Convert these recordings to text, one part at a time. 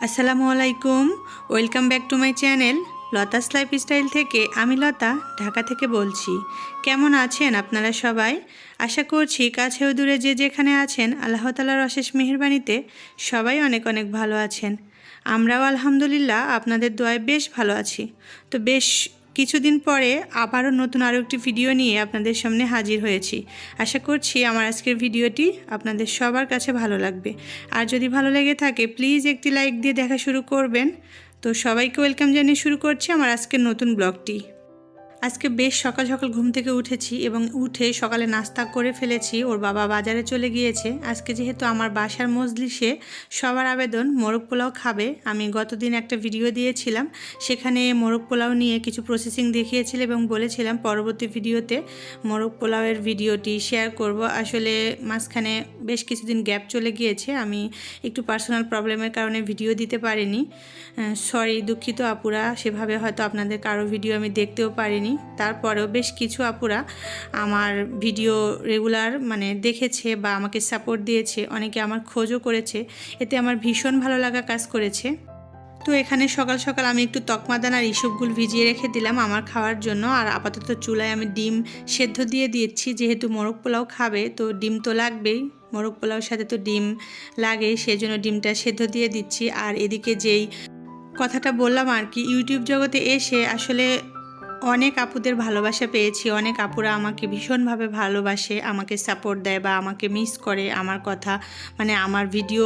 আসসালামু আলাইকুম। Welcome back to my channel Lata's lifestyle থেকে আমি লতা ঢাকা থেকে বলছি। কেমন আছেন আপনারা সবাই? আশা করছি কাছে ও দূরে যে যেখানে আছেন আল্লাহ তাআলার অশেষ মেহেরবানিতে সবাই অনেক অনেক ভালো আছেন। আমরাও আলহামদুলিল্লাহ আপনাদের দোয়ায় বেশ ভালো আছি। তো বেশ কিছুদিন পরে আবারও নতুন আরও একটি ভিডিও নিয়ে আপনাদের সামনে হাজির হয়েছি। আশা করছি আমার আজকের ভিডিওটি আপনাদের সবার কাছে ভালো লাগবে। আর যদি ভালো লেগে থাকে প্লিজ একটি লাইক দিয়ে দেখা শুরু করবেন। তো সবাইকে ওয়েলকাম জানিয়ে শুরু করছি আমার আজকের নতুন ব্লগটি। আজকে বেশ সকাল সকাল ঘুম থেকে উঠেছি এবং উঠে সকালে নাস্তা করে ফেলেছি। ওর বাবা বাজারে চলে গিয়েছে। আজকে যেহেতু আমার বাসার মজলিসে সবার আবেদন মোরগ পোলাও খাবে, আমি গতদিন একটা ভিডিও দিয়েছিলাম, সেখানে মোরগ পোলাও নিয়ে কিছু প্রসেসিং দেখিয়েছিল এবং বলেছিলাম পরবর্তী ভিডিওতে মোরগ পোলাওয়ের ভিডিওটি শেয়ার করব। আসলে মাঝখানে বেশ কিছুদিন গ্যাপ চলে গিয়েছে, আমি একটু পার্সোনাল প্রবলেমের কারণে ভিডিও দিতে পারিনি। সরি, দুঃখিত আপুরা, সেভাবে হয়তো আপনাদের কারো ভিডিও আমি দেখতেও পারিনি। তারপরেও বেশ কিছু আপুরা আমার ভিডিও রেগুলার দেখেছে বা আমাকে সাপোর্ট দিয়েছে, অনেকে আমার খোঁজও করেছে, এতে আমার ভীষণ ভালো লাগা কাজ করেছে। তো এখানে সকাল সকাল আমি একটু তকমাদান আর ইসবগুল ভিজিয়ে রেখে দিলাম আমার খাওয়ার জন্য। আর আপাতত চুলায় আমি ডিম সেদ্ধ দিয়ে দিচ্ছি, যেহেতু মোরগ পোলাও খাবে তো ডিম তো লাগবেই, মোরগ পোলাওর সাথে তো ডিম লাগে, সেজন্য ডিমটা সেদ্ধ দিয়ে দিচ্ছি। আর এদিকে যেই কথাটা বললাম আর কি, ইউটিউব জগতে এসে আসলে অনেক আপুদের ভালোবাসা পেয়েছি। অনেক আপুরা আমাকে ভীষণভাবে ভালোবাসে, আমাকে সাপোর্ট দেয় বা আমাকে মিস করে, আমার কথা আমার ভিডিও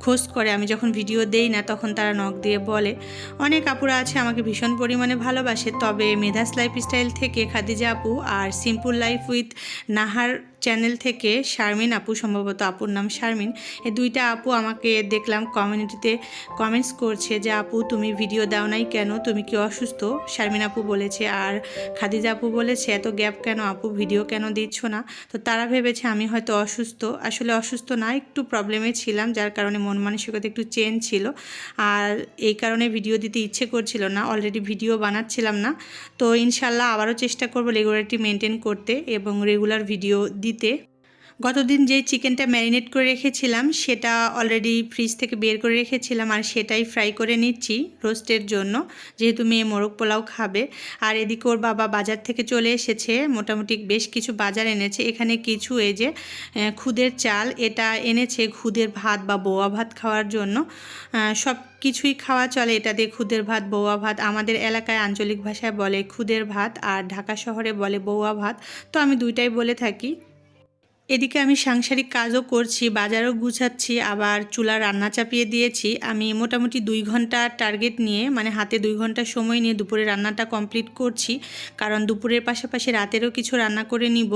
খোঁজ করে। আমি যখন ভিডিও দেই না তখন তারা নক দিয়ে বলে। অনেক আপুরা আছে আমাকে ভীষণ পরিমাণে ভালোবাসে। তবে মেধাস লাইফস্টাইল থেকে খাদিজা আপু আর simple life with Nahar channel থেকে শারমিন আপু, সম্ভবত আপুর নাম শারমিন, এই দুইটা আপু আমাকে দেখলাম কমিউনিটিতে কমেন্টস করছে যে আপু তুমি ভিডিও দাও নাই কেন, তুমি কি অসুস্থ? শারমিন আপু বলেছে আর খাদিজা আপু বলেছে এত গ্যাপ কেন আপু, ভিডিও কেন দিচ্ছ না? তো তারা ভেবেছে আমি হয়তো অসুস্থ। আসলে অসুস্থ না, একটু প্রবলেমে ছিলাম, যার কারণে মন মানসিকতা একটু চেঞ্জ ছিল আর এই কারণে ভিডিও দিতে ইচ্ছে করছিল না, অলরেডি ভিডিও বানাচ্ছিলাম না। তো ইনশাল্লাহ আবারও চেষ্টা করব রেগুলারিটি মেনটেন করতে এবং রেগুলার ভিডিও দিতে। গতদিন যে চিকেনটা ম্যারিনেট করে রেখেছিলাম সেটা অলরেডি ফ্রিজ থেকে বের করে রেখেছিলাম আর সেটাই ফ্রাই করে নিচ্ছি রোস্টের জন্য, যেহেতু মেয়ে মোরগ পোলাও খাবে। আর এদিকে ওর বাবা বাজার থেকে চলে এসেছে, মোটামুটি বেশ কিছু বাজার এনেছে। এখানে কিছু এই যে খুদের চাল, এটা এনেছে খুদের ভাত বা বৌয়া ভাত খাওয়ার জন্য। সব কিছুই খাওয়া চলে এটা দিয়ে, খুদের ভাত বৌয়া ভাত। আমাদের এলাকায় আঞ্চলিক ভাষায় বলে খুদের ভাত আর ঢাকা শহরে বলে বৌয়া ভাত, তো আমি দুইটাই বলে থাকি। এদিকে আমি সাংসারিক কাজও করছি, বাজারও গুছাচ্ছি, আবার চুলা রান্না চাপিয়ে দিয়েছি। আমি মোটামুটি 2 ঘন্টা টার্গেট নিয়ে, হাতে 2 ঘন্টা সময় নিয়ে দুপুরে রান্নাটা কমপ্লিট করছি, কারণ দুপুরের পাশাপাশি রাতেরও কিছু রান্না করে নিব।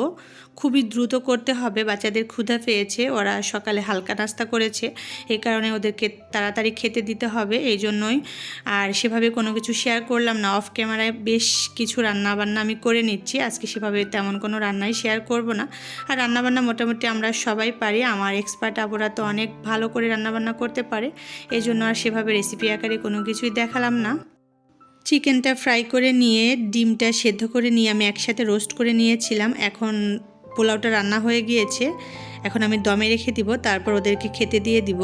খুবই দ্রুত করতে হবে, বাচ্চাদের ক্ষুধা পেয়েছে, ওরা সকালে হালকা নাস্তা করেছে, এই কারণে ওদেরকে তাড়াতাড়ি খেতে দিতে হবে, এই জন্যই। আর সেভাবে কোনো কিছু শেয়ার করলাম না, অফ ক্যামেরায় বেশ কিছু রান্নাবান্না আমি করে নিচ্ছি। আজকে সেভাবে তেমন কোনো রান্নাই শেয়ার করব না। আর রান্নাবান্না মোটামুটি আমরা সবাই পারি, আমার এক্সপার্ট আপুরা তো অনেক ভালো করে রান্নাবান্না করতে পারে, এই জন্য আর সেভাবে রেসিপি আকারে কোনো কিছুই দেখালাম না। চিকেনটা ফ্রাই করে নিয়ে ডিমটা সেদ্ধ করে নিয়ে আমি একসাথে রোস্ট করে নিয়েছিলাম। এখন পোলাওটা রান্না হয়ে গিয়েছে, এখন আমি দমে রেখে দিব, তারপর ওদেরকে খেতে দিয়ে দিব।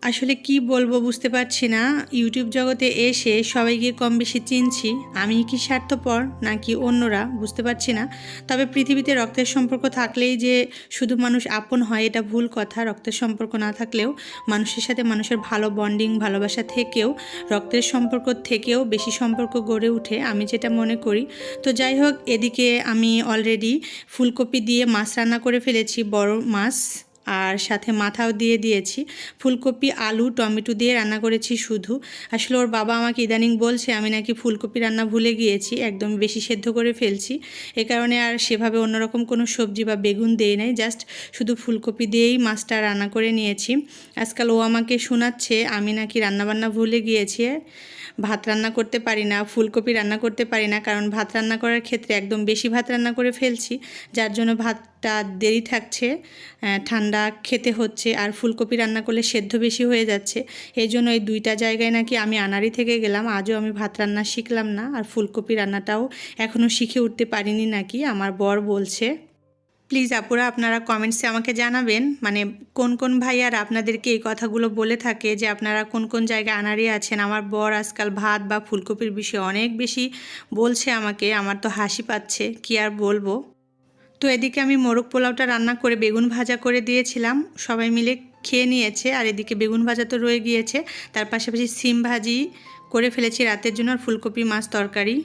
আসলে কি বলবো বুঝতে পারছি না, ইউটিউব জগতে এসে সবাইকে কম বেশি চিনছি, আমি কি স্বার্থপর নাকি অন্যরা বুঝতে পারছি না। তবে পৃথিবীতে রক্তের সম্পর্ক থাকলেই যে শুধু মানুষ আপন হয় এটা ভুল কথা। রক্তের সম্পর্ক না থাকলেও মানুষের সাথে মানুষের ভালো বন্ডিং, ভালোবাসা থেকেও, রক্তের সম্পর্ক থেকেও বেশি সম্পর্ক গড়ে ওঠে, আমি যেটা মনে করি। তো যাই হোক, এদিকে আমি অলরেডি ফুলকপি দিয়ে মাছ রান্না করে ফেলেছি, বড় মাছ, আর সাথে মাথাও দিয়ে দিয়েছি। ফুলকপি আলু টমেটো দিয়ে রান্না করেছি শুধু। আসলে ওর বাবা আমাকে ইদানিং বলছে আমি নাকি ফুলকপি রান্না ভুলে গিয়েছি, একদম বেশি সেদ্ধ করে ফেলছি, এ কারণে আর সেভাবে অন্যরকম কোনো সবজি বা বেগুন দেই নাই, জাস্ট শুধু ফুলকপি দিয়েই মাছটা রান্না করে নিয়েছি। আজকাল ও আমাকে শোনাচ্ছে আমি নাকি রান্নাবান্না ভুলে গিয়েছি, ভাত রান্না করতে পারি না, ফুলকপি রান্না করতে পারি না, কারণ ভাত রান্না করার ক্ষেত্রে একদম বেশি ভাত রান্না করে ফেলছি, যার জন্য ভাতটা দেরি থাকছে, ঠান্ডা খেতে হচ্ছে, আর ফুলকপি রান্না করলে সেদ্ধ বেশি হয়ে যাচ্ছে। এই জন্য এই দুইটা জায়গায় নাকি আমি আনাড়ি থেকে গেলাম, আজও আমি ভাত রান্না শিখলাম না, আর ফুলকপি রান্নাটাও এখনও শিখে উঠতে পারিনি নাকি আমার বর বলছে। প্লিজ আপুরা আপনারা কমেন্টসে আমাকে জানাবেন, মানে কোন কোন ভাইয়ারা আপনাদেরকে এই কথাগুলো বলে থাকে যে আপনারা কোন কোন জায়গায় আনাড়ি আছেন। আমার বর আজকাল ভাত বা ফুলকপির বিষয়ে অনেক বেশি বলছে আমাকে, আমার তো হাসি পাচ্ছে, কি আর বলবো। তো এদিকে আমি মোরগ পোলাওটা রান্না করে বেগুন ভাজা করে দিয়েছিলাম, সবাই মিলে খেয়ে নিয়েছে। আর এদিকে বেগুন ভাজা তো রয়ে গিয়েছে, তার পাশাপাশি সিম ভাজি করে ফেলেছি রাতের জন্য, আর ফুলকপি মাছ তরকারি।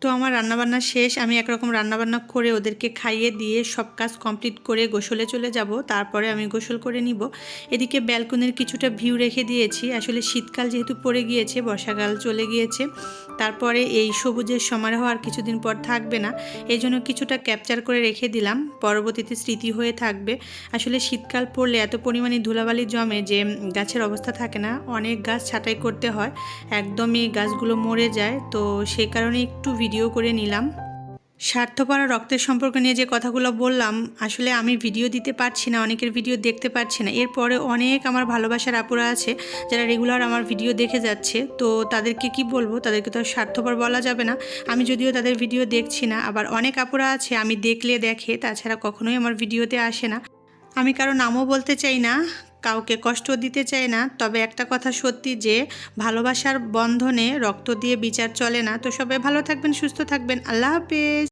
তো আমার রান্নাবান্না শেষ, আমি একরকম রান্নাবান্না করে ওদেরকে খাইয়ে দিয়ে সব কাজ কমপ্লিট করে গোসলে চলে যাব, তারপরে আমি গোসল করে নিব। এদিকে ব্যালকনির কিছুটা ভিউ রেখে দিয়েছি, আসলে শীতকাল যেহেতু পড়ে গিয়েছে, বর্ষাকাল চলে গিয়েছে, তারপরে এই সবুজের সমারোহ আর কিছুদিন পর থাকবে না, এই জন্য কিছুটা ক্যাপচার করে রেখে দিলাম, পরবর্তীতে স্মৃতি হয়ে থাকবে। আসলে শীতকাল পড়লে এত পরিমাণে ধুলাবালি জমে যে গাছের অবস্থা থাকে না, অনেক গাছ ছাঁটাই করতে হয়, একদমই গাছগুলো মরে যায়। তো সেই কারণে একটু ভিডিও করে নিলাম। স্বার্থপর আর রক্তের সম্পর্ক নিয়ে যে কথাগুলো বললাম, আসলে আমি ভিডিও দিতে পারছি না, অনেকের ভিডিও দেখতে পারছি না। এরপরে অনেক আমার ভালোবাসার আপুরা আছে যারা রেগুলার আমার ভিডিও দেখে যাচ্ছে, তো তাদেরকে কি বলবো, তাদেরকে তো আর স্বার্থপর বলা যাবে না। আমি যদিও তাদের ভিডিও দেখছি না, আবার অনেক আপুরা আছে আমি দেখলে দেখে, তাছাড়া কখনোই আমার ভিডিওতে আসে না। আমি কারো নামও বলতে চাই না, কাউকে কষ্ট দিতে চাই না, তবে একটা কথা সত্যি যে ভালোবাসার বন্ধনে রক্ত দিয়ে বিচার চলে না। তো সবাই ভালো থাকবেন, সুস্থ থাকবেন, আল্লাহ হাফেজ।